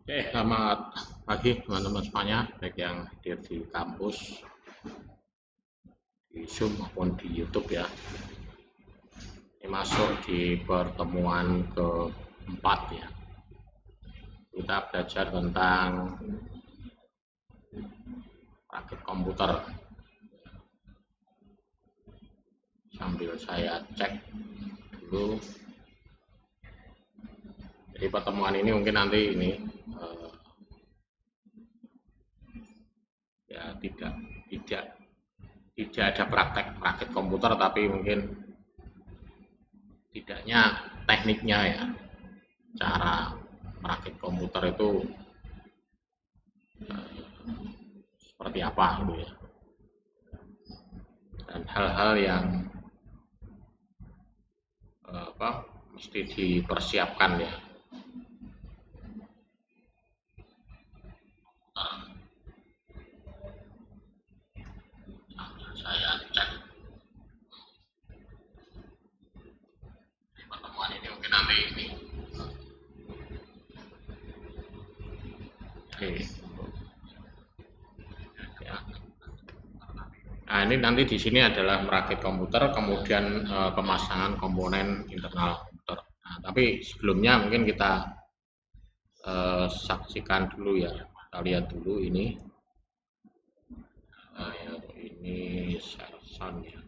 Oke, selamat pagi teman-teman semuanya, baik yang hadir di kampus, di Zoom maupun di YouTube ya. Ini masuk di pertemuan keempat ya. Kita belajar tentang rakit komputer. Sambil saya cek dulu. Jadi pertemuan ini mungkin nanti ini ya tidak ada praktek rakit komputer, tapi mungkin tidaknya tekniknya ya, cara merakit komputer itu seperti apa gitu ya, dan hal-hal yang mesti dipersiapkan ya. Saya cek di pertemuan ini mungkin nanti ini. Oke. Ya. Nah, ini nanti di sini adalah merakit komputer, kemudian pemasangan komponen internal komputer. Nah, tapi sebelumnya mungkin kita saksikan dulu ya, kita lihat dulu ini. Ini Sersan ya.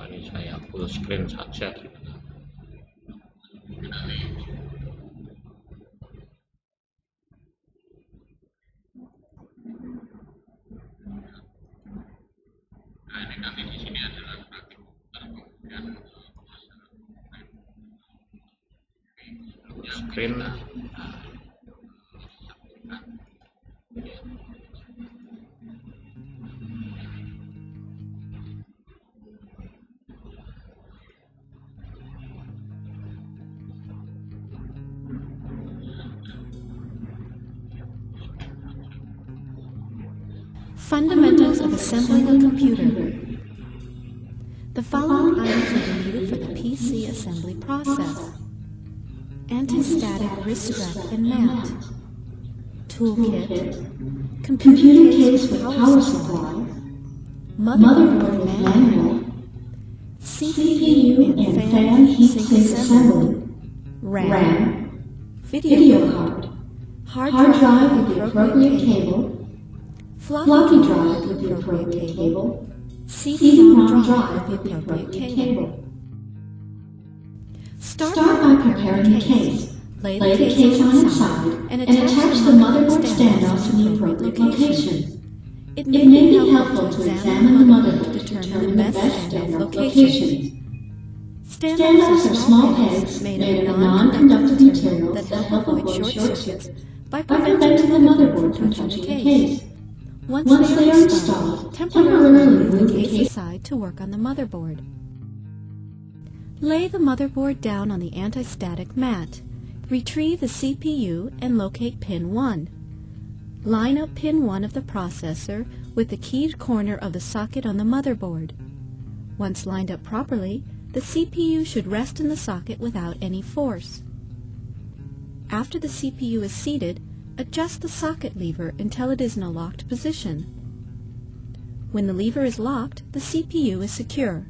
Ini saya full screen saja gitu. Nah, ini nanti di sini adalah rakit komputer, kemudian screen. Fundamentals of assembling a computer. The following items are needed for the PC assembly process: anti-static wrist strap and mat, toolkit, computer case with power supply, motherboard manual, CPU and fan heatsink assembly, RAM, video card, hard drive with the appropriate cable, floppy drive with the appropriate cable, CD-ROM drive with the appropriate cable. Start by preparing the case. Lay the case on its side and attach the motherboard standoff to the appropriate location. It may be helpful to examine the motherboard to determine the best standoff location. Standoffs are small pegs made of non-conductive material that help avoid short circuits by preventing the motherboard from touching the case. Once they are installed, temporarily move the case aside to work on the motherboard. Lay the motherboard down on the anti-static mat. Retrieve the CPU and locate pin 1. Line up pin 1 of the processor with the keyed corner of the socket on the motherboard. Once lined up properly, the CPU should rest in the socket without any force. After the CPU is seated, adjust the socket lever until it is in a locked position. When the lever is locked, the CPU is secure.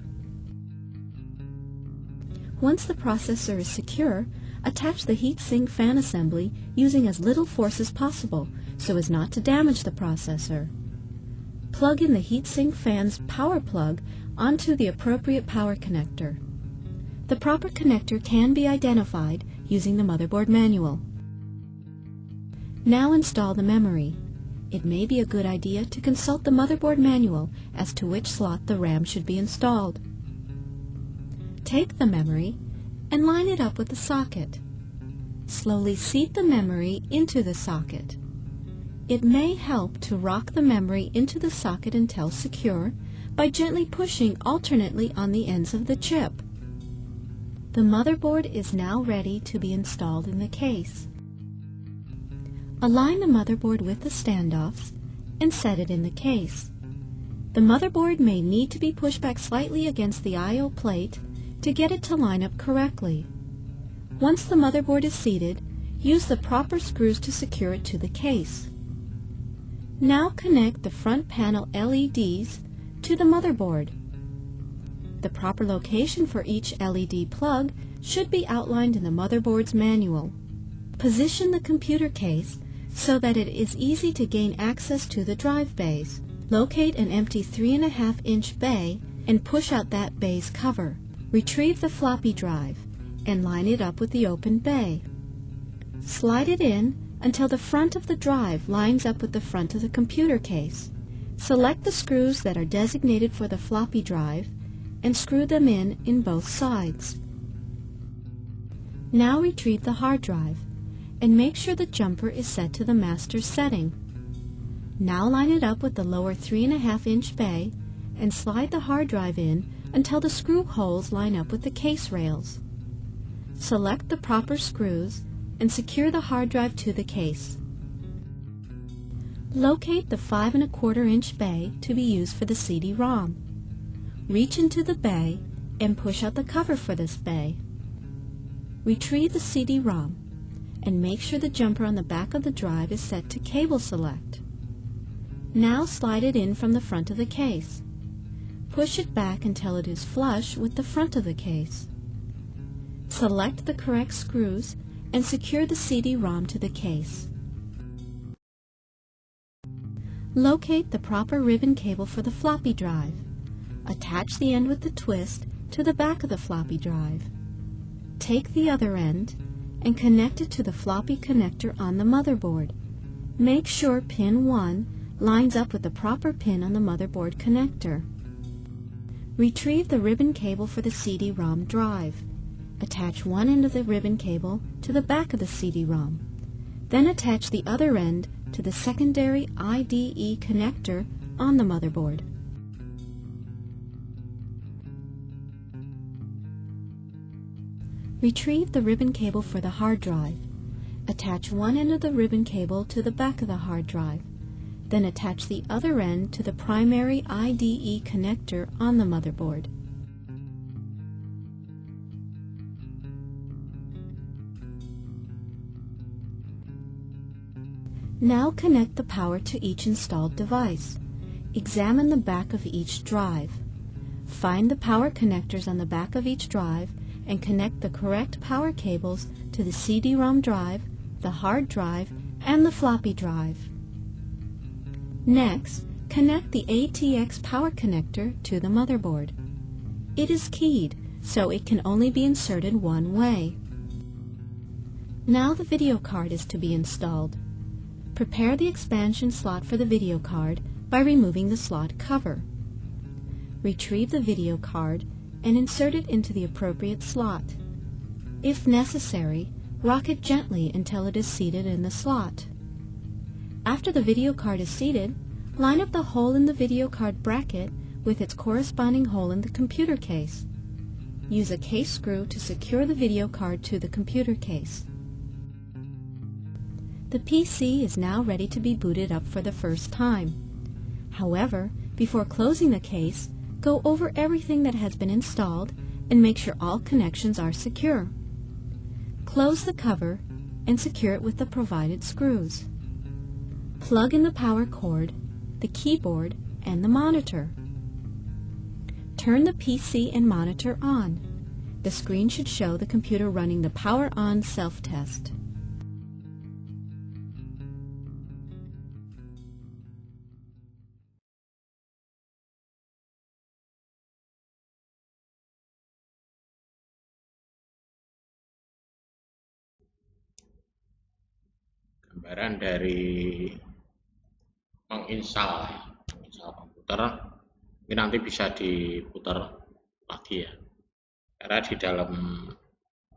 Once the processor is secure, attach the heatsink fan assembly using as little force as possible so as not to damage the processor. Plug in the heatsink fan's power plug onto the appropriate power connector. The proper connector can be identified using the motherboard manual. Now install the memory. It may be a good idea to consult the motherboard manual as to which slot the RAM should be installed. Take the memory and line it up with the socket. Slowly seat the memory into the socket. It may help to rock the memory into the socket until secure by gently pushing alternately on the ends of the chip. The motherboard is now ready to be installed in the case. Align the motherboard with the standoffs and set it in the case. The motherboard may need to be pushed back slightly against the I/O plate to get it to line up correctly. Once the motherboard is seated, use the proper screws to secure it to the case. Now connect the front panel LEDs to the motherboard. The proper location for each LED plug should be outlined in the motherboard's manual. Position the computer case so that it is easy to gain access to the drive bays. Locate an empty 3.5-inch bay and push out that bay's cover. Retrieve the floppy drive and line it up with the open bay. Slide it in until the front of the drive lines up with the front of the computer case. Select the screws that are designated for the floppy drive and screw them in both sides. Now retrieve the hard drive and make sure the jumper is set to the master setting. Now line it up with the lower 3.5-inch bay and slide the hard drive in until the screw holes line up with the case rails. Select the proper screws and secure the hard drive to the case. Locate the 5.25-inch bay to be used for the CD-ROM. Reach into the bay and push out the cover for this bay. Retrieve the CD-ROM and make sure the jumper on the back of the drive is set to cable select. Now slide it in from the front of the case. Push it back until it is flush with the front of the case. Select the correct screws and secure the CD-ROM to the case. Locate the proper ribbon cable for the floppy drive. Attach the end with the twist to the back of the floppy drive. Take the other end and connect it to the floppy connector on the motherboard. Make sure pin 1 lines up with the proper pin on the motherboard connector. Retrieve the ribbon cable for the CD-ROM drive. Attach one end of the ribbon cable to the back of the CD-ROM. Then attach the other end to the secondary IDE connector on the motherboard. Retrieve the ribbon cable for the hard drive. Attach one end of the ribbon cable to the back of the hard drive. Then attach the other end to the primary IDE connector on the motherboard. Now connect the power to each installed device. Examine the back of each drive. Find the power connectors on the back of each drive and connect the correct power cables to the CD-ROM drive, the hard drive, and the floppy drive. Next, connect the ATX power connector to the motherboard. It is keyed, so it can only be inserted one way. Now the video card is to be installed. Prepare the expansion slot for the video card by removing the slot cover. Retrieve the video card and insert it into the appropriate slot. If necessary, rock it gently until it is seated in the slot. After the video card is seated, line up the hole in the video card bracket with its corresponding hole in the computer case. Use a case screw to secure the video card to the computer case. The PC is now ready to be booted up for the first time. However, before closing the case, go over everything that has been installed and make sure all connections are secure. Close the cover and secure it with the provided screws. Plug in the power cord, the keyboard, and the monitor. Turn the PC and monitor on. The screen should show the computer running the Power On self-test. Gambaran dari menginstal komputer ini nanti bisa diputar lagi ya, karena di dalam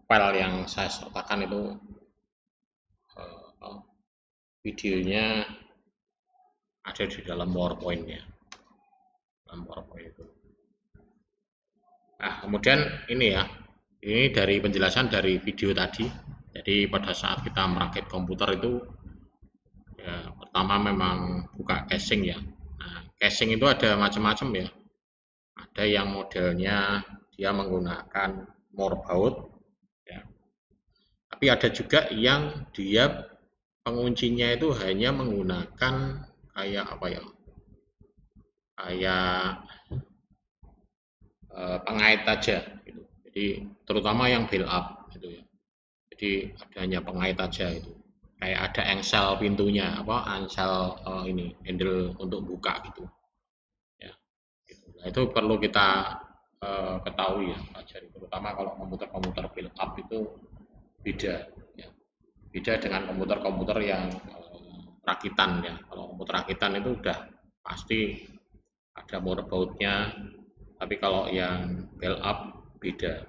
file yang saya sertakan itu videonya ada di dalam PowerPoint-nya, dalam PowerPoint itu. Nah, kemudian ini ya, ini dari penjelasan dari video tadi. Jadi pada saat kita merakit komputer itu ya, pertama terutama memang buka casing ya. Nah, casing itu ada macam-macam ya. Ada yang modelnya dia menggunakan more baut ya. Tapi ada juga yang dia penguncinya itu hanya menggunakan kayak apa ya? Kayak pengait aja gitu. Jadi terutama yang build up gitu ya. Jadi adanya pengait aja itu. Kayak ada engsel pintunya apa engsel ini handle untuk buka gitu. Ya. Gitu. Nah, itu perlu kita ketahui ya, pelajari terutama kalau komputer-komputer build up itu beda ya. Beda dengan komputer-komputer yang rakitan ya. Kalau komputer rakitan itu udah pasti ada motherboardnya, tapi kalau yang build up beda,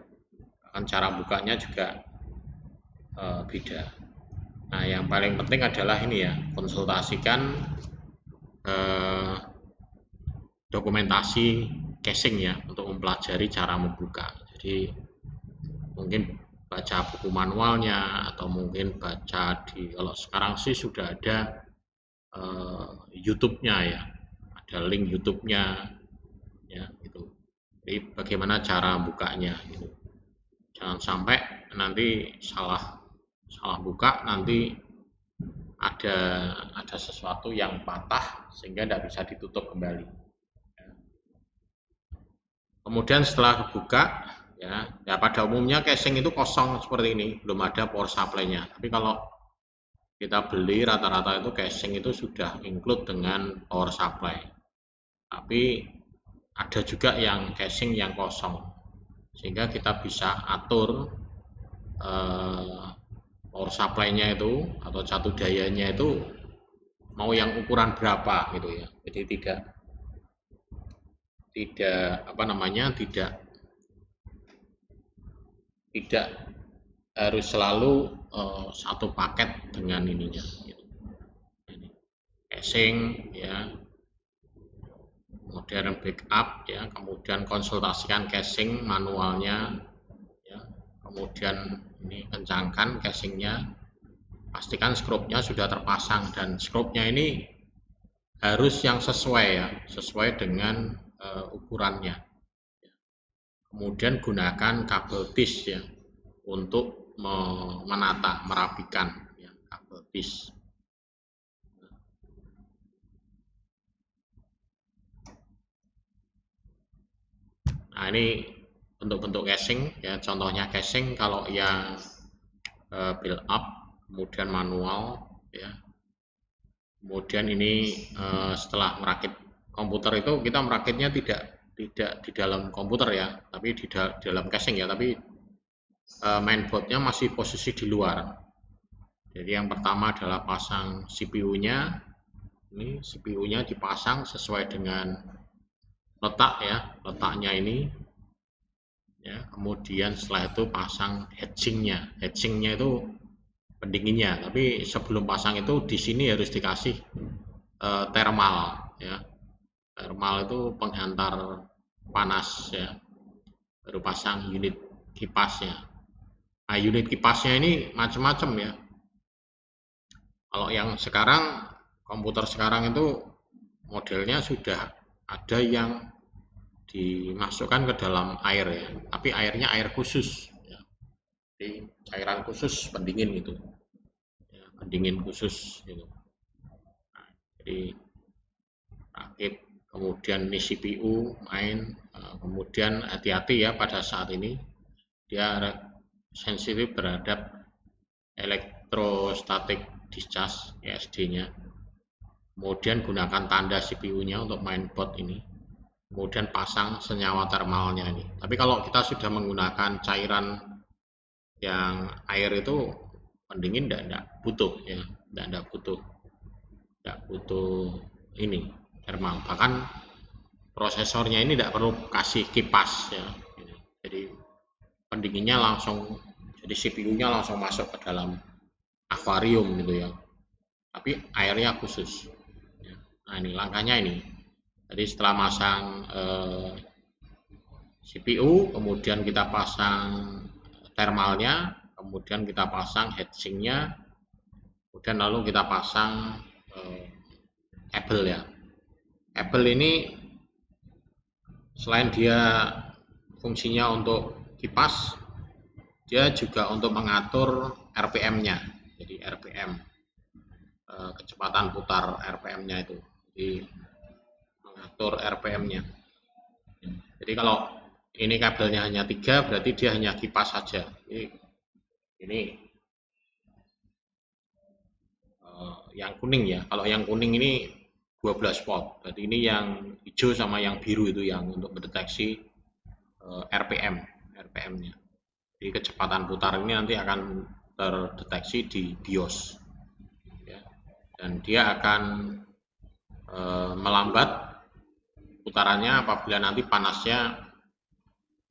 kan cara bukanya juga beda. Nah, yang paling penting adalah ini ya, konsultasikan dokumentasi casing ya untuk mempelajari cara membuka. Jadi mungkin baca buku manualnya atau mungkin baca di, kalau sekarang sih sudah ada YouTube-nya ya, ada link YouTube-nya ya gitu. Jadi bagaimana cara bukanya gitu. Jangan sampai nanti salah buka, nanti ada sesuatu yang patah sehingga tidak bisa ditutup kembali. Kemudian setelah buka ya pada umumnya casing itu kosong seperti ini, belum ada power supply-nya. Tapi kalau kita beli rata-rata itu casing itu sudah include dengan power supply. Tapi ada juga yang casing yang kosong, sehingga kita bisa atur power supply-nya itu atau catu dayanya itu mau yang ukuran berapa gitu ya. Jadi tidak apa namanya tidak harus selalu satu paket dengan ininya gitu. Casing ya, kemudian backup ya, kemudian konsultasikan casing manualnya ya, kemudian ini kencangkan casingnya, pastikan skrupnya sudah terpasang dan skrupnya ini harus yang sesuai ya, sesuai dengan ukurannya. Kemudian gunakan kabel tis ya untuk menata, merapikan ya, kabel tis. Nah, ini bentuk-bentuk casing ya, contohnya casing kalau yang build up, kemudian manual ya. Kemudian ini setelah merakit komputer itu kita merakitnya tidak di dalam komputer ya, tapi di dalam casing ya, tapi mainboardnya masih posisi di luar. Jadi yang pertama adalah pasang CPU-nya. Ini CPU-nya dipasang sesuai dengan letak ya, letaknya ini. Ya, kemudian setelah itu pasang heatsinknya. Heatsinknya itu pendinginnya, tapi sebelum pasang itu di sini harus dikasih thermal ya. Thermal itu penghantar panas ya. Baru pasang unit kipasnya. Nah, unit kipasnya ini macam-macam ya. Kalau yang sekarang komputer sekarang itu modelnya sudah ada yang dimasukkan ke dalam air ya, tapi airnya air khusus ya. Jadi cairan khusus pendingin gitu ya, pendingin khusus gitu. Nah, jadi rakit, kemudian ini CPU main, kemudian hati-hati ya pada saat ini dia sensitif terhadap electrostatic discharge ESD-nya. Kemudian gunakan tanda CPU-nya untuk mainboard ini. Kemudian pasang senyawa termalnya ini. Tapi kalau kita sudah menggunakan cairan yang air itu pendingin tidak butuh ya, tidak butuh ini thermal. Bahkan prosesornya ini tidak perlu kasih kipas ya. Jadi pendinginnya langsung, jadi CPU-nya langsung masuk ke dalam akuarium gitu ya. Tapi airnya khusus. Nah, ini langkahnya ini. Jadi setelah masang CPU, kemudian kita pasang thermalnya, kemudian kita pasang heatsinknya, kemudian lalu kita pasang kabel ya. Kabel ini selain dia fungsinya untuk kipas, dia juga untuk mengatur RPM-nya. Jadi RPM, kecepatan putar RPM-nya itu. Jadi mengatur RPM-nya. Jadi kalau ini kabelnya hanya 3, berarti dia hanya kipas saja. Ini yang kuning ya. Kalau yang kuning ini 12 volt. Berarti ini yang hijau sama yang biru itu yang untuk mendeteksi RPM-nya. Jadi kecepatan putar ini nanti akan terdeteksi di BIOS. Ya. Dan dia akan melambat putarannya apabila nanti panasnya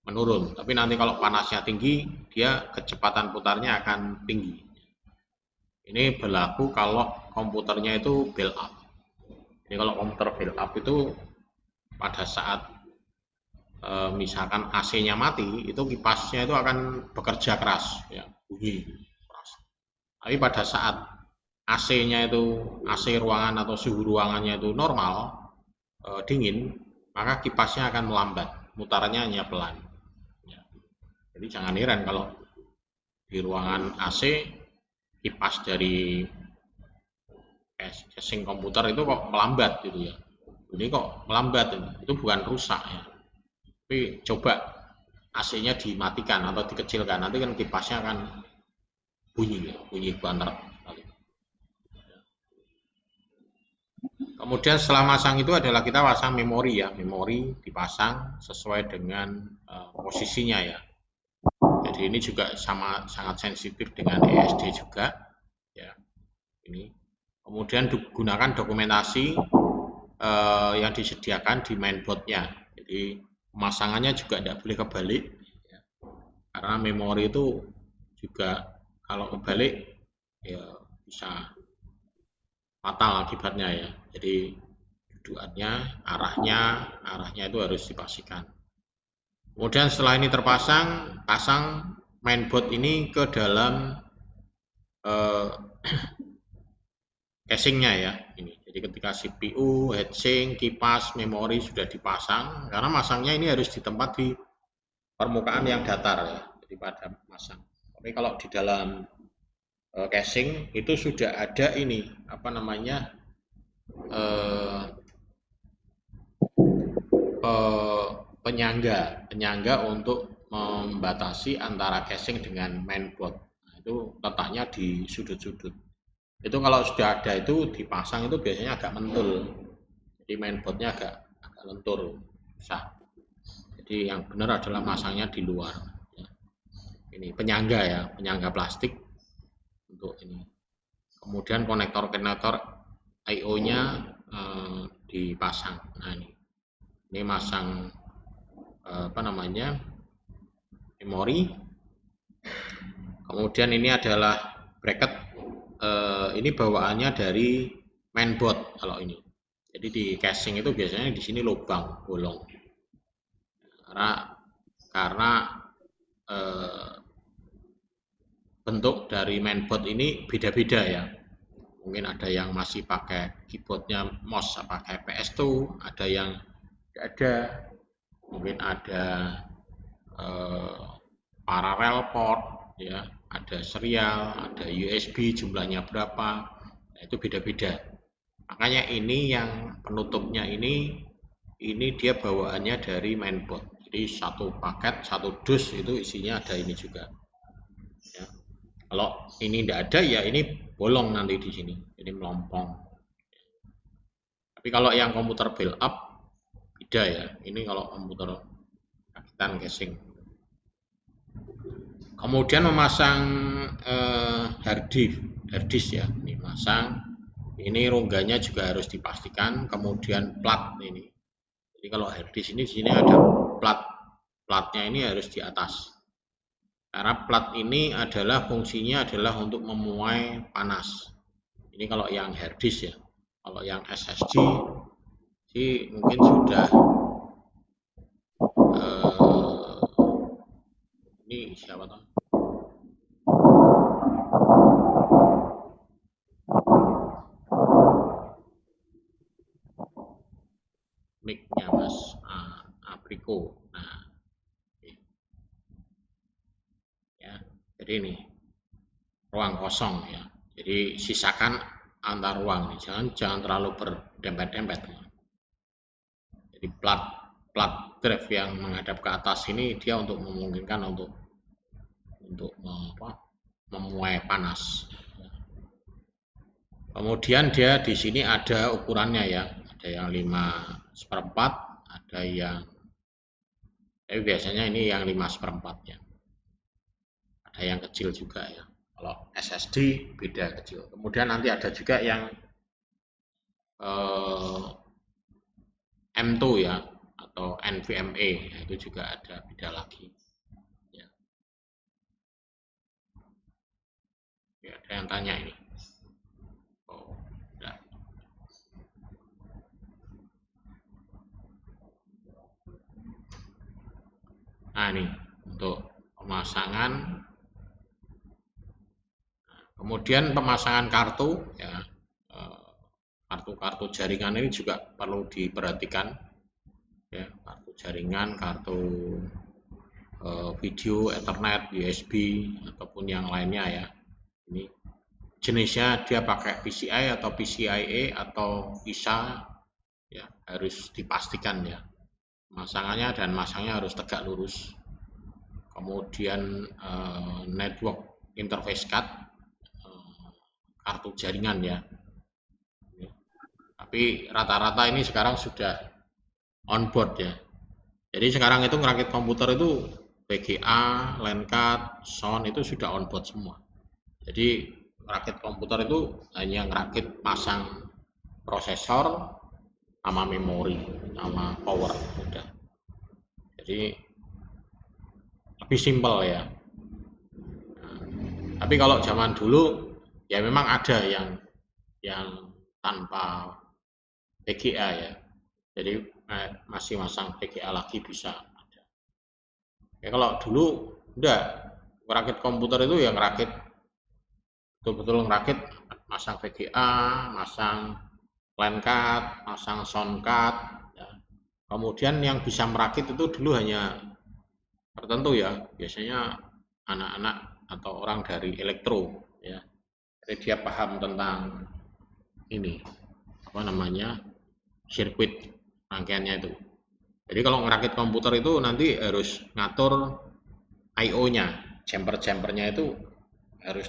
menurun. Tapi nanti kalau panasnya tinggi, dia kecepatan putarnya akan tinggi. Ini berlaku kalau komputernya itu build up. Jadi kalau komputer build up itu pada saat misalkan AC-nya mati, itu kipasnya itu akan bekerja keras, ya, bunyi keras. Tapi pada saat AC-nya itu AC ruangan atau suhu ruangannya itu normal, dingin, maka kipasnya akan melambat, mutarannya hanya pelan. Ya. Jadi jangan heran kalau di ruangan AC kipas dari casing komputer itu kok melambat gitu ya. Ini kok melambat, itu bukan rusak ya. Tapi coba AC-nya dimatikan atau dikecilkan, nanti kan kipasnya akan bunyi ya, bunyi banter. Kemudian setelah masang itu adalah kita pasang memori ya, memori dipasang sesuai dengan posisinya ya. Jadi ini juga sangat sensitif dengan ESD juga ya. Ini kemudian gunakan dokumentasi yang disediakan di mainboardnya. Jadi pemasangannya juga tidak boleh kebalik ya. Karena memori itu juga kalau kebalik ya bisa fatal akibatnya ya. Jadi dudukannya, arahnya itu harus dipastikan. Kemudian setelah ini terpasang, pasang mainboard ini ke dalam casingnya ya. Ini. Jadi ketika CPU, heatsink, kipas, memori sudah dipasang, karena masangnya ini harus di tempat di permukaan yang datar ya. Jadi pada masang. Tapi kalau di dalam casing itu sudah ada ini apa namanya penyangga untuk membatasi antara casing dengan mainboard. Nah, itu letaknya di sudut-sudut. Itu kalau sudah ada itu dipasang itu biasanya agak mentul. Jadi mainboardnya agak lentur, susah. Jadi yang benar adalah masangnya di luar. Ini penyangga ya, penyangga plastik untuk ini. Kemudian konektor-konektor I/O-nya dipasang. Nah ini masang apa namanya memori. Kemudian ini adalah bracket. Ini bawaannya dari mainboard kalau ini. Jadi di casing itu biasanya di sini lubang, bolong. Karena bentuk dari mainboard ini beda-beda ya. Mungkin ada yang masih pakai keyboardnya mouse pakai PS2, ada yang tidak ada. Mungkin ada parallel port ya, ada serial, ada USB jumlahnya berapa. Nah, itu beda-beda. Makanya ini yang penutupnya ini dia bawaannya dari mainboard. Jadi satu paket, satu dus itu isinya ada ini juga. Ya. Kalau ini tidak ada ya ini bolong nanti di sini, jadi melompong. Tapi kalau yang komputer build up beda ya. Ini kalau komputer rakitan casing. Kemudian memasang hard disk ya. Ini masang. Ini rongganya juga harus dipastikan. Kemudian plat ini. Jadi kalau hard disk ini di sini ada plat. Platnya ini harus di atas. Karena plat ini adalah fungsinya adalah untuk memuai panas. Ini kalau yang hard disk ya. Kalau yang SSD sih mungkin sudah ini siapa tahu. Eco. Nah, ya, jadi ini ruang kosong ya. Jadi sisakan antar ruang, jangan terlalu berdempet-dempet. Jadi plat drive yang menghadap ke atas ini dia untuk memungkinkan untuk memuai panas. Kemudian dia di sini ada ukurannya ya, ada yang 5/4, ada yang biasanya ini yang 5/4 ya. Ada yang kecil juga ya. Kalau SSD beda kecil. Kemudian nanti ada juga yang M2 ya, atau NVMe, itu juga ada beda lagi. Ya. Ya, ada yang tanya ini. Oh, enggak. Nah ini untuk pemasangan. Kemudian pemasangan kartu ya, kartu-kartu jaringan ini juga perlu diperhatikan ya, kartu jaringan, kartu video, Ethernet, USB ataupun yang lainnya ya. Ini jenisnya dia pakai PCI atau PCIe atau PISA ya, harus dipastikan ya. Pemasangannya dan masangnya harus tegak lurus. Kemudian network interface card, kartu jaringan ya. Tapi rata-rata ini sekarang sudah on board ya. Jadi sekarang itu ngerakit komputer itu VGA, LAN card, sound itu sudah on board semua. Jadi ngerakit komputer itu hanya ngerakit pasang prosesor sama memori sama power udah. Jadi lebih simpel ya. Nah, tapi kalau zaman dulu ya memang ada yang tanpa VGA ya. Jadi masih masang VGA lagi bisa ada. Ya kalau dulu udah ngerakit komputer itu ya ngerakit betul-betul ngerakit, masang VGA, masang LAN card, masang sound card ya. Kemudian yang bisa merakit itu dulu hanya tertentu ya, biasanya anak-anak atau orang dari elektro ya. Jadi dia paham tentang ini apa namanya, sirkuit rangkaiannya itu. Jadi kalau ngerakit komputer itu nanti harus ngatur I/O-nya, jumper-jumpernya itu harus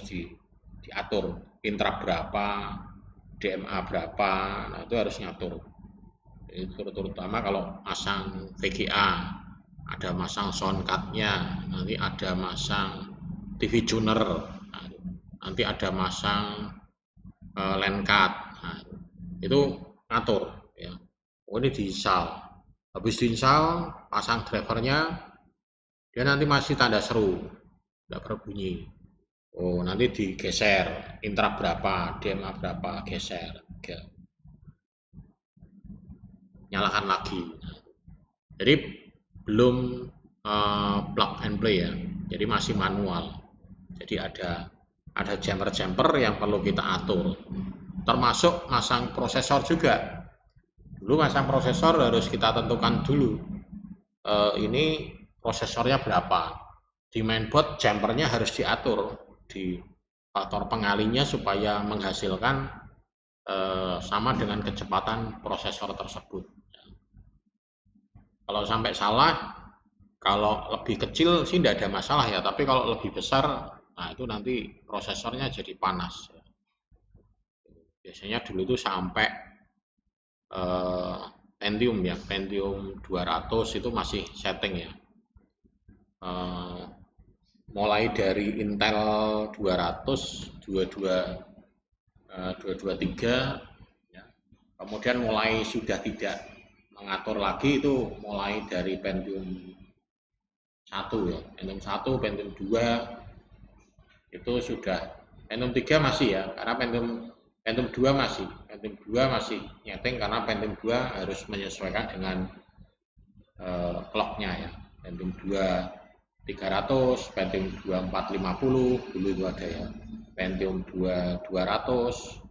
diatur, interrupt berapa, DMA berapa, nah itu harus ngatur. Jadi terutama kalau masang VGA, ada masang sound card-nya, nanti ada masang TV tuner, nah, nanti ada masang LAN card, nah, itu ngatur ya. Oh ini diinstal, habis diinstal pasang drivernya, dia nanti masih tanda seru, tidak berbunyi. Oh nanti digeser, interrupt berapa, DMA berapa, geser, nyalakan lagi. Jadi belum plug and play ya, jadi masih manual. Jadi ada jumper yang perlu kita atur, termasuk masang prosesor juga. Dulu masang prosesor harus kita tentukan dulu ini prosesornya berapa. Di mainboard jumpernya harus diatur di faktor pengalinya supaya menghasilkan sama dengan kecepatan prosesor tersebut. Kalau sampai salah, kalau lebih kecil sih tidak ada masalah ya, tapi kalau lebih besar, nah itu nanti prosesornya jadi panas. Biasanya dulu itu sampai Pentium ya, Pentium 200 itu masih setting ya. Mulai dari Intel 200, 223 ya. Kemudian mulai sudah tidak mengatur lagi, itu mulai dari Pentium 1 ya, Pentium 1, Pentium 2 itu sudah. Pentium 3 masih ya, karena Pentium 2 masih nyeting, karena Pentium 2 harus menyesuaikan dengan clocknya ya. Pentium 2 300, Pentium 2 450 dulu itu ada ya, Pentium 2 200,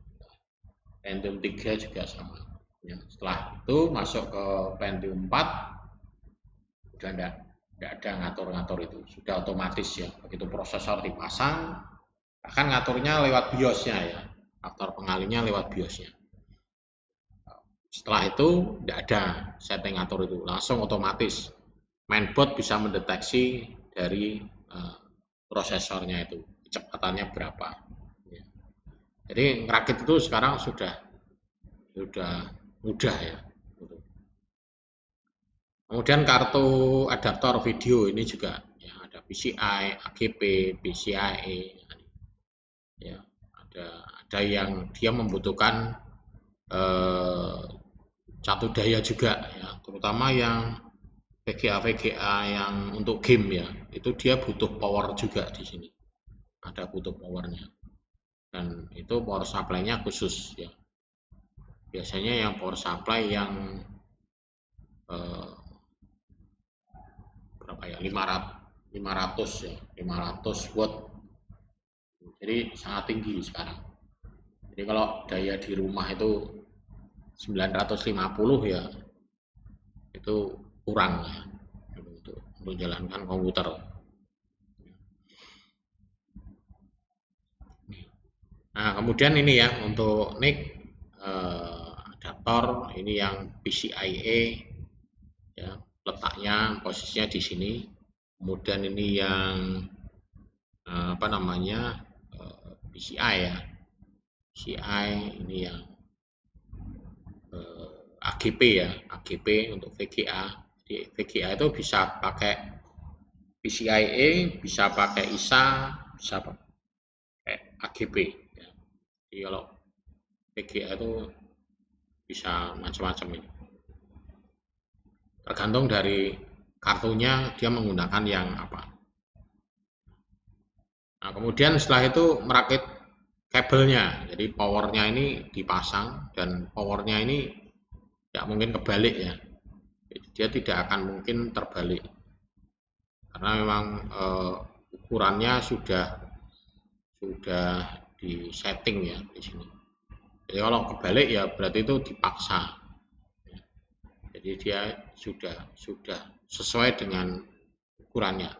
Pentium 3 juga sama ya. Setelah itu masuk ke Pentium 4 sudah tidak ada ngatur-ngatur itu, sudah otomatis ya. Begitu prosesor dipasang, bahkan ngaturnya lewat BIOS-nya ya, faktor pengalinya lewat BIOS-nya. Setelah itu tidak ada setting ngatur itu, langsung otomatis mainboard bisa mendeteksi dari prosesornya itu kecepatannya berapa. Jadi ngerakit itu sekarang sudah mudah ya. Kemudian kartu adaptor video ini juga ya, ada PCI, AGP, PCIe. Ya, ada yang dia membutuhkan satu daya juga ya, terutama yang VGA yang untuk game ya, itu dia butuh power juga di sini. Ada butuh powernya. Dan itu power supply-nya khusus ya. Biasanya yang power supply yang berapa ya, 500 ya, 500 watt. Jadi sangat tinggi sekarang. Jadi kalau daya di rumah itu 950 ya, itu kurang ya untuk menjalankan komputer. Nah, kemudian ini ya untuk NIC adaptor ini yang PCIe ya, letaknya posisinya di sini. Kemudian ini yang PCI ya, PCI ini yang AGP ya, AGP untuk VGA. Jadi VGA itu bisa pakai PCIe, bisa pakai ISA, bisa pakai AGP ya. Jadi kalau VGA itu bisa macam-macam ini, tergantung dari kartunya dia menggunakan yang apa. Nah, kemudian setelah itu merakit kabelnya, jadi powernya ini dipasang, dan powernya ini tidak mungkin kebalik ya, dia tidak akan mungkin terbalik karena memang ukurannya sudah disetting ya di sini. Jadi kalau kebalik ya berarti itu dipaksa. Jadi dia sudah sesuai dengan ukurannya.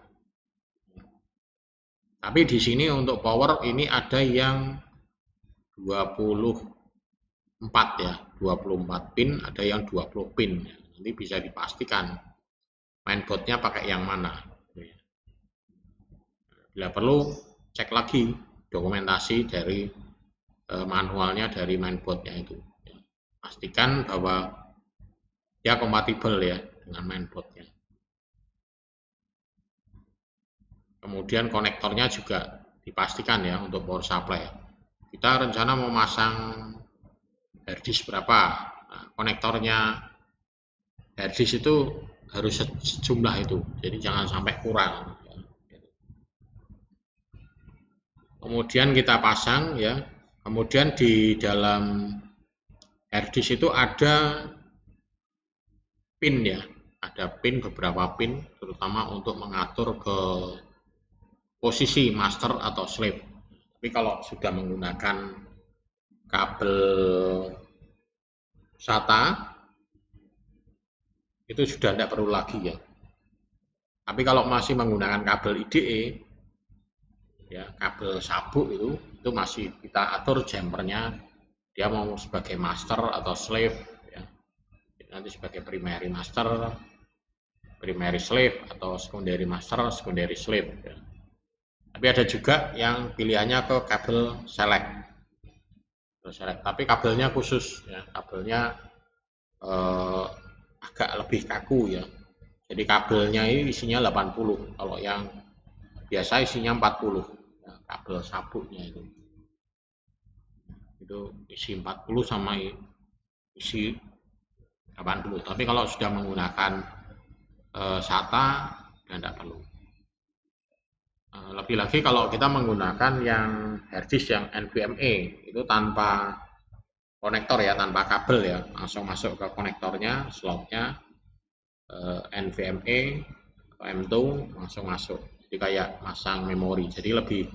Tapi di sini untuk power ini ada yang 24 ya, 24 pin, ada yang 20 pin. Nanti bisa dipastikan mainboardnya pakai yang mana. Bila perlu cek lagi dokumentasi dari manualnya dari mainboardnya itu. Pastikan bahwa dia kompatibel ya dengan mainboardnya. Kemudian konektornya juga dipastikan ya untuk power supply. Kita rencana mau masang harddisk berapa? Nah, konektornya harddisk itu harus sejumlah itu, jadi jangan sampai kurang. Kemudian kita pasang ya. Kemudian di dalam harddisk itu ada pin ya, ada pin, beberapa pin, terutama untuk mengatur ke posisi master atau slave. Tapi kalau sudah menggunakan kabel SATA itu sudah tidak perlu lagi ya. Tapi kalau masih menggunakan kabel IDE ya, kabel sabuk itu masih kita atur jumpernya, dia mau sebagai master atau slave ya. Nanti sebagai primary master, primary slave, atau secondary master, secondary slave ya. Tapi ada juga yang pilihannya ke kabel select. Tapi kabelnya khusus ya, kabelnya agak lebih kaku ya. Jadi kabelnya ini isinya 80, kalau yang biasa isinya 40 ya, kabel sabuknya itu isi 40 sama isi 80. Tapi kalau sudah menggunakan SATA dan tidak perlu. Lebih lagi kalau kita menggunakan yang harddisk yang NVMe itu tanpa konektor ya, tanpa kabel ya, langsung masuk ke konektornya, slotnya NVMe atau M2 langsung masuk. Jadi kayak masang memori, jadi lebih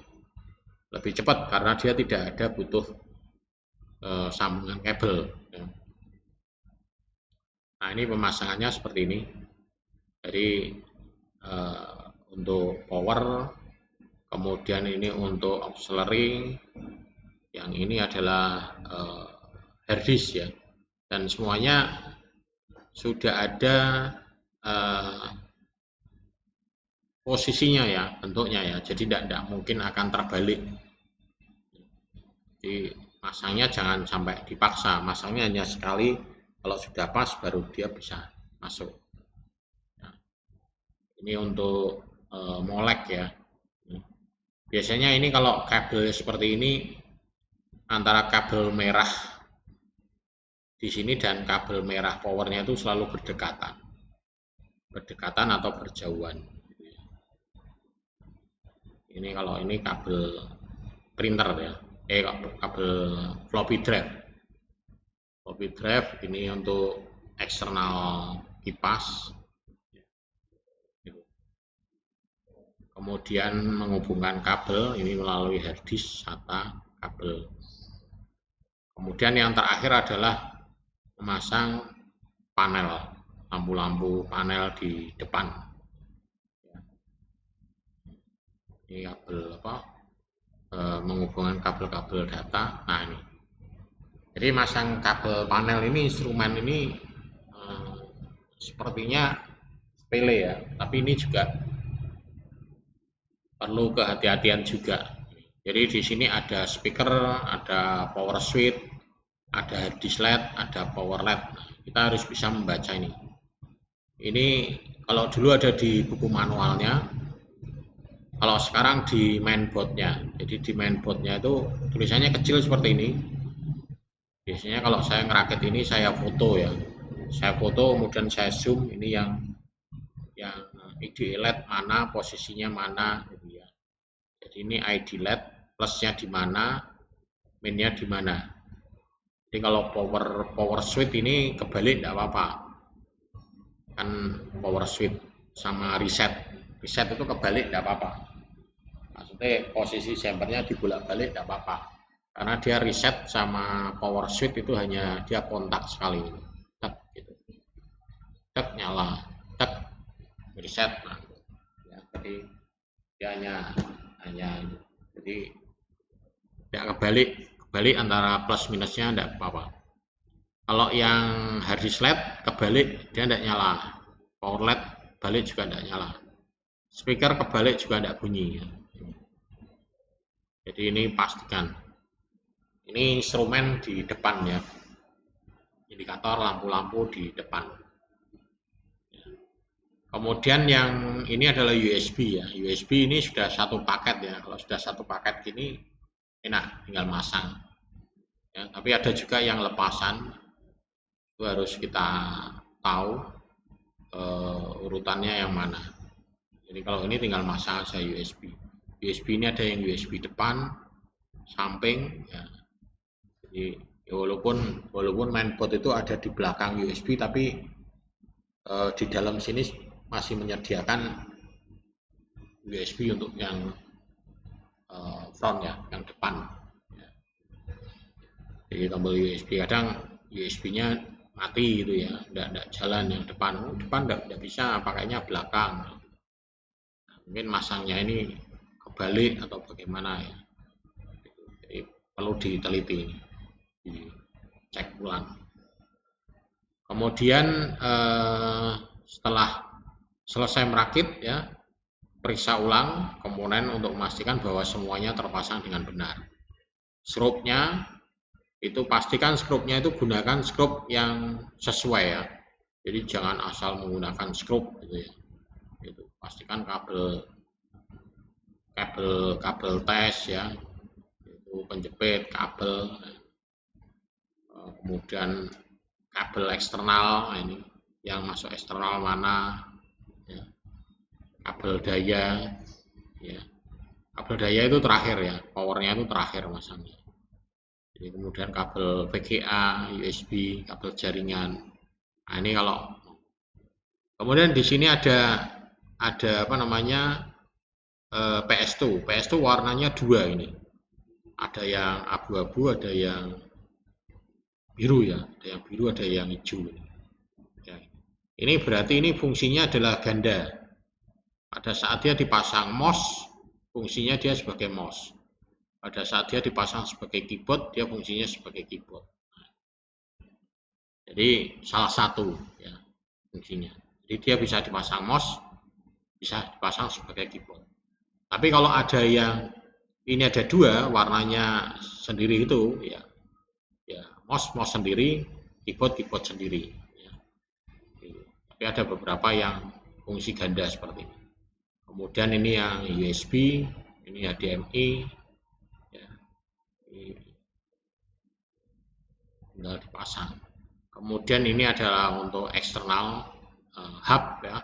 cepat karena dia tidak ada butuh sambungan kabel ya. Nah, ini pemasangannya seperti ini. Jadi untuk power, kemudian ini untuk auxiliary, yang ini adalah hard disk ya, dan semuanya sudah ada posisinya ya, bentuknya ya, jadi tidak mungkin akan terbalik. Jadi masangnya jangan sampai dipaksa, masangnya hanya sekali, kalau sudah pas baru dia bisa masuk. Nah, ini untuk molek ya. Biasanya ini kalau kabel seperti ini antara kabel merah di sini dan kabel merah powernya itu selalu berdekatan atau berjauhan. Ini kalau ini kabel printer ya, kabel floppy drive ini untuk eksternal kipas, kemudian menghubungkan kabel ini melalui hard disk SATA kabel. Kemudian yang terakhir adalah memasang panel, lampu-lampu panel di depan. Ini kabel menghubungkan kabel-kabel data. Nah ini, jadi masang kabel panel ini, instrumen ini sepertinya sepele ya, tapi ini juga perlu kehati-hatian juga. Jadi di sini ada speaker, ada power switch, ada hard disk LED, ada power LED. Nah, kita harus bisa membaca ini. Ini kalau dulu ada di buku manualnya, kalau sekarang di mainboardnya. Jadi di mainboardnya itu tulisannya kecil seperti ini. Biasanya kalau saya ngerakit ini saya foto ya, saya foto kemudian saya zoom, ini yang ID LED mana, posisinya mana gitu ya. Jadi ini ID LED, plusnya di mana, minnya di mana. Jadi kalau power switch ini kebalik tidak apa-apa, kan power switch sama reset itu kebalik tidak apa-apa. Maksudnya posisi jumpernya dibolak-balik tidak apa-apa, karena dia reset sama power switch itu hanya dia kontak sekali, tek gitu, tek nyala, tek reset. Nah, ya, jadi dia hanya jadi tidak kebalik antara plus minusnya tidak apa-apa. Kalau yang hard disk LED kebalik dia tidak nyala, power LED balik juga tidak nyala, speaker kebalik juga tidak bunyi. Jadi ini pastikan. Ini instrumen di depan ya, indikator lampu-lampu di depan. Kemudian yang ini adalah USB ya. USB ini sudah satu paket ya. Kalau sudah satu paket gini enak, tinggal masang. Ya, tapi ada juga yang lepasan. Itu harus kita tahu urutannya yang mana. Jadi kalau ini tinggal masang saja USB. USB ini ada yang USB depan, samping ya. Jadi ya walaupun mainboard itu ada di belakang USB, tapi di dalam sini masih menyediakan USB untuk yang front ya, yang depan ya. Jadi tombol USB kadang USB-nya mati gitu ya, tidak jalan yang depan tidak bisa, pakainya belakang. Nah, mungkin masangnya ini kebalik atau bagaimana ya, jadi perlu diteliti, dicek ulang. Kemudian setelah selesai merakit ya, periksa ulang komponen untuk memastikan bahwa semuanya terpasang dengan benar. Skrupnya itu pastikan skrupnya itu gunakan skrup yang sesuai ya. Jadi jangan asal menggunakan skrup gitu ya. Itu pastikan kabel tes ya. Itu penjepit kabel. Kemudian kabel eksternal, ini yang masuk eksternal mana ya. Kabel daya ya. Kabel daya itu terakhir ya, powernya itu terakhir masangnya. Jadi kemudian kabel VGA, USB, kabel jaringan. Nah, ini kalau kemudian di sini ada apa namanya PS2. PS2 warnanya dua ini. Ada yang abu-abu, ada yang biru ya. Ada yang biru, ada yang hijau. Ya. Ini berarti ini fungsinya adalah ganda. Pada saat dia dipasang mouse, fungsinya dia sebagai mouse. Pada saat dia dipasang sebagai keyboard, dia fungsinya sebagai keyboard. Jadi salah satu ya fungsinya. Jadi dia bisa dipasang mouse, bisa dipasang sebagai keyboard. Tapi kalau ada yang ini ada dua, warnanya sendiri itu ya mouse sendiri, keyboard sendiri. Ya. Tapi ada beberapa yang fungsi ganda seperti ini. Kemudian ini yang USB, ini HDMI, ya, ini tinggal dipasang. Kemudian ini adalah untuk eksternal hub ya,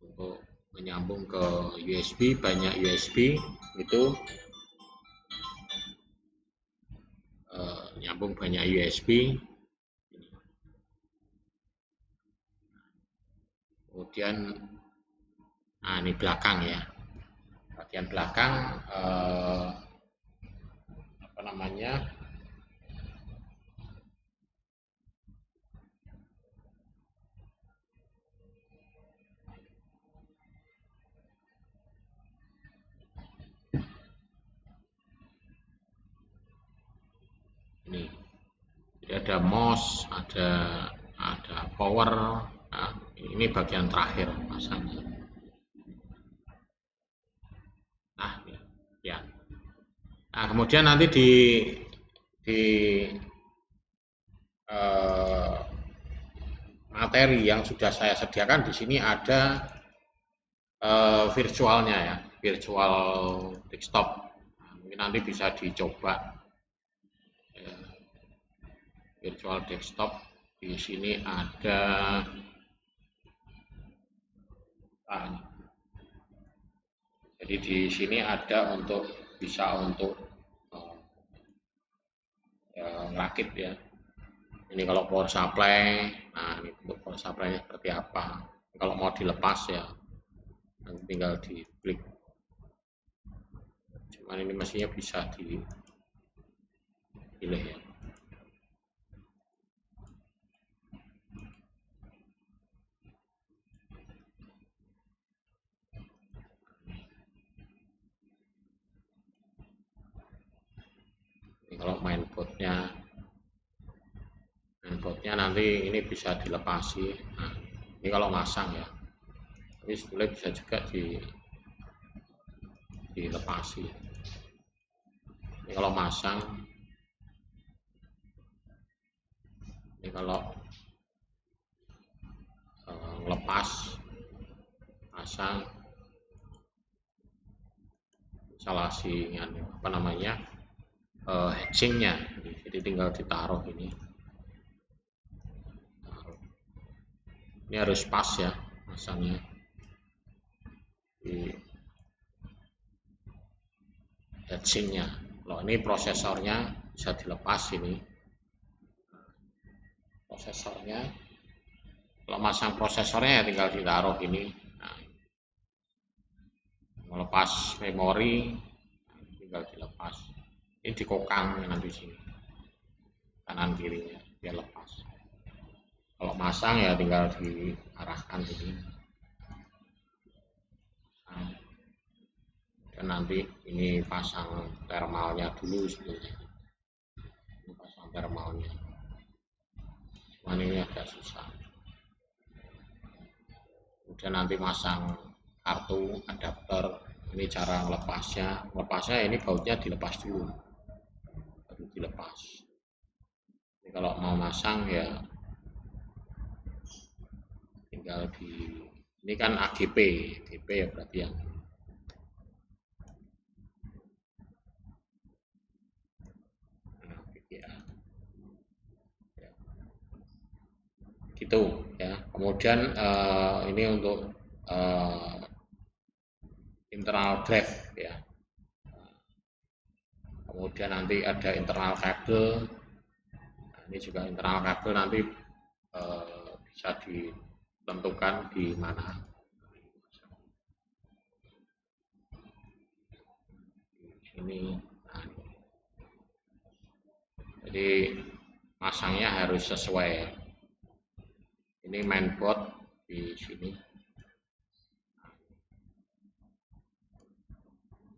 untuk menyambung ke USB, banyak USB itu nyambung banyak USB. Kemudian nah ini belakang ya, bagian belakang apa namanya, ini jadi ada mouse, ada power. Nah, ini bagian terakhir pasangnya. Nah ya, nah kemudian nanti di materi yang sudah saya sediakan di sini ada virtualnya ya, virtual desktop. Nah, mungkin nanti bisa dicoba ya, virtual desktop. Di sini ada jadi di sini ada untuk bisa untuk ngerakit ya. Ini kalau power supply, nah ini untuk power supply-nya seperti apa. Kalau mau dilepas ya nanti tinggal diklik. Cuman ini mestinya bisa dipilih ya. Ini kalau mainboardnya nanti ini bisa dilepasi. Nah, ini kalau masang ya, tapi sebetulnya bisa juga dilepasi. Ini kalau masang, ini kalau lepas pasang, instalasi apa namanya, hatchingnya, jadi tinggal ditaruh ini. Ini harus pas ya masangnya. Di hatchingnya. Kalau ini prosesornya bisa dilepas ini. Prosesornya. Kalau masang prosesornya ya tinggal ditaruh ini. Nah, melepas memori tinggal dilepas. Ini dikokang nanti sini. Kanan kirinya biar lepas. Kalau masang ya tinggal diarahkan sini. Nah, dan nanti ini pasang thermalnya dulu sebetulnya. Ini pasang thermalnya. Cuman ini agak susah. Kemudian nanti masang kartu adapter. Ini cara melepasnya. Melepasnya ini bautnya dilepas dulu. Baru dilepas. Ini kalau mau masang ya tinggal ini kan AGP ya berarti yang gitu ya. Kemudian ini untuk internal drive ya. Kemudian nanti ada internal kabel. Nah, ini juga internal kabel nanti bisa ditentukan di mana. Ini nah, jadi masangnya harus sesuai. Ini mainboard di sini.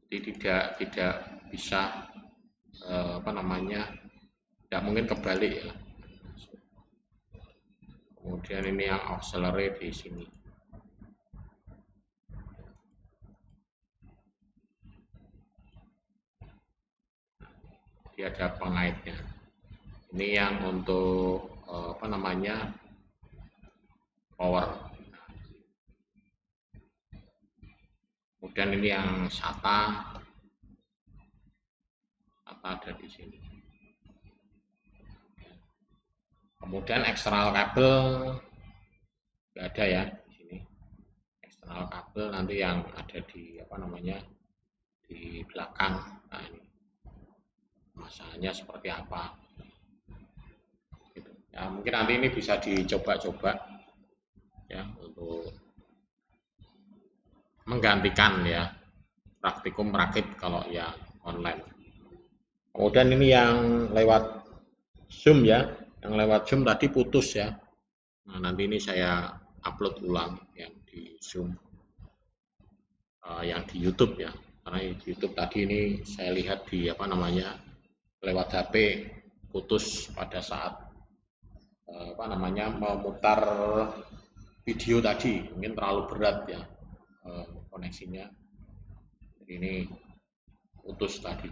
Jadi tidak bisa tidak mungkin kebalik ya. Kemudian ini yang auxiliary di sini. Dia ada pengaitnya. Ini yang untuk power. Kemudian ini yang SATA ada di sini. Kemudian eksternal kabel nggak ada ya di sini. Eksternal kabel nanti yang ada di di belakang. Nah, ini masalahnya seperti apa? Gitu. Ya, mungkin nanti ini bisa dicoba-coba ya untuk menggantikan ya praktikum rakit kalau yang online. Kemudian ini yang lewat Zoom ya, yang lewat Zoom tadi putus ya. Nah, nanti ini saya upload ulang yang di Zoom, yang di YouTube ya. Karena di YouTube tadi ini saya lihat di lewat HP putus pada saat memutar video tadi, mungkin terlalu berat ya koneksinya. Jadi ini putus tadi.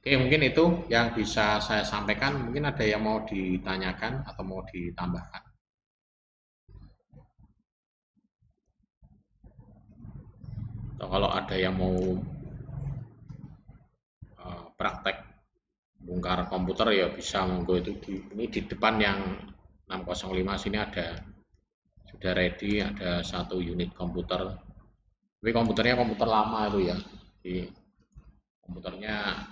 Oke, mungkin itu yang bisa saya sampaikan. Mungkin ada yang mau ditanyakan atau mau ditambahkan. Atau kalau ada yang mau praktek bongkar komputer ya bisa, monggo. Itu ini di depan yang 605 sini sudah ready, ada 1 unit komputer. Tapi komputernya komputer lama itu ya. Jadi komputernya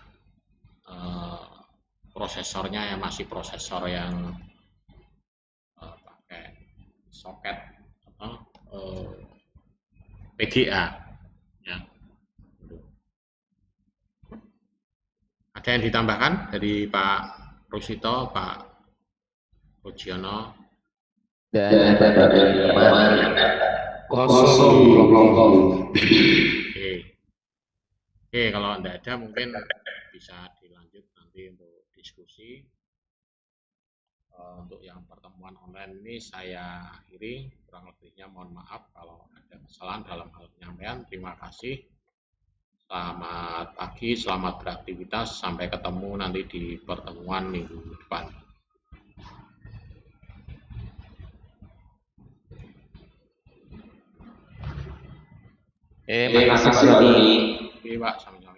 prosesornya ya masih prosesor yang pakai soket PGA ya. Ada yang ditambahkan dari Pak Rusito, Pak Rujiono? Oke, kalau tidak ada mungkin bisa dilanjut nanti untuk diskusi. Untuk yang pertemuan online ini saya akhiri, kurang lebihnya mohon maaf kalau ada kesalahan dalam hal penyampaian. Terima kasih. Selamat pagi, selamat beraktivitas. Sampai ketemu nanti di pertemuan minggu depan. Terima kasih Pak Dodi. Oke, Pak, sama-sama.